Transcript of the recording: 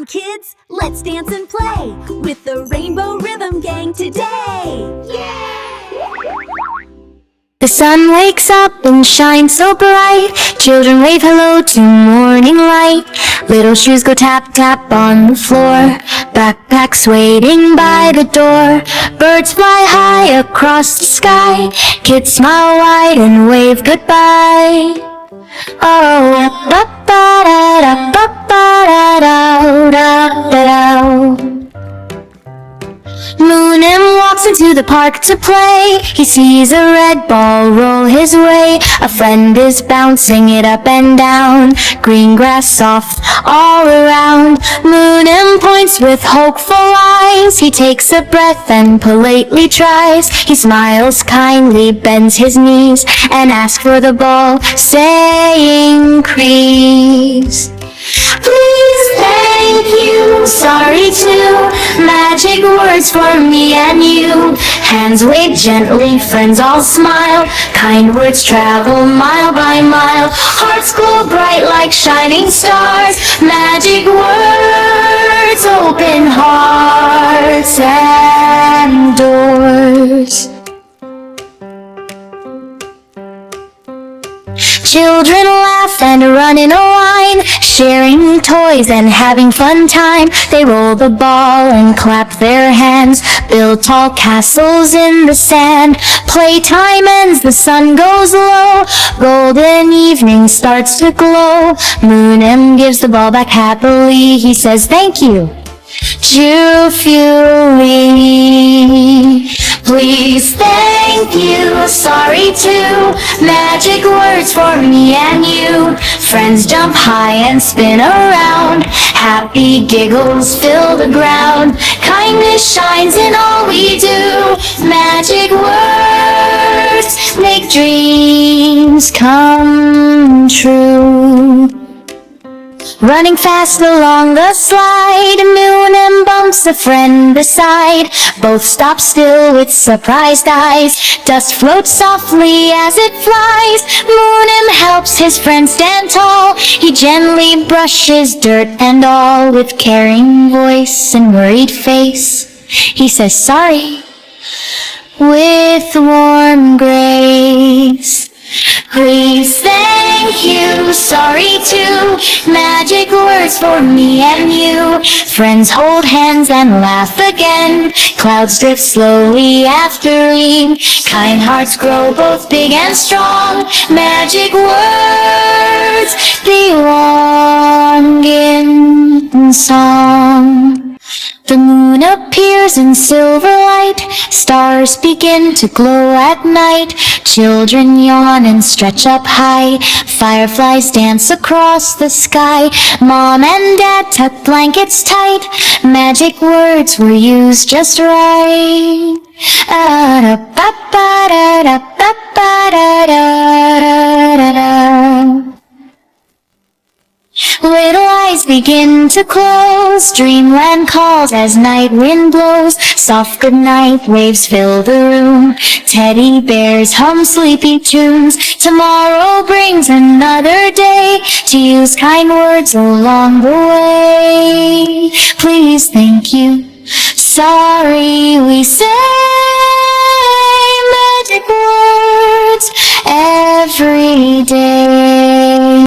on, kids, let's dance and play with the Rainbow Rhythm Gang today. The sun wakes up and shines so bright. Children wave hello to morning light. Little shoes go tap tap on the floor. Backpacks waiting by the door. Birds fly high across the sky. Kids smile wide and wave goodbye. Oh, ba ba da da ba ba da da da da. Munem walks into the park to play. He sees a red ball roll his way. A friend is bouncing it up and down. Green grass soft all around. Munem points with hopeful eyes. He takes a breath and politely tries. He smiles kindly, bends his knees, and asks for the ball, saying, "Crease. Please, thank you, sorry too. Magic words for me and you." Hands wave gently, friends all smile. Kind words travel mile by mile. Hearts glow bright like shining stars. Magic words open hearts and doors. Children laugh and run in a line, sharing toys and having fun time. They roll the ball and clap their hands, build tall castles in the sand. Playtime ends, the sun goes low, golden evening starts to glow. Munem gives the ball back happily. He says, "Thank you, joyfully." Please, thank you, sorry too. Magic words for me and you. Friends jump high and spin around. Happy giggles fill the ground. Kindness shines in all we do. Magic words make dreams come true. Running fast along the slide, Munem bumps a friend beside. Both stop still with surprised eyes. Dust floats softly as it flies. Munem helps his friend stand tall. He gently brushes dirt and all. With caring voice and worried face, he says sorry with warm grace. Please, thank you, sorry too. Magic words for me and you. Friends hold hands and laugh again. Clouds drift slowly after rain. Kind hearts grow both big and strong. Magic words belong in song. The moon appears in silver light. Stars begin to glow at night. Children yawn and stretch up high. Fireflies dance across the sky. Mom and Dad tuck blankets tight. Magic words were used just right. Little eyes begin to close. Dreamland calls as night wind blows. Soft goodnight waves fill the room. Teddy bears hum sleepy tunes. Tomorrow brings another day to use kind words along the way. Please, thank you, sorry, we say magic words every day.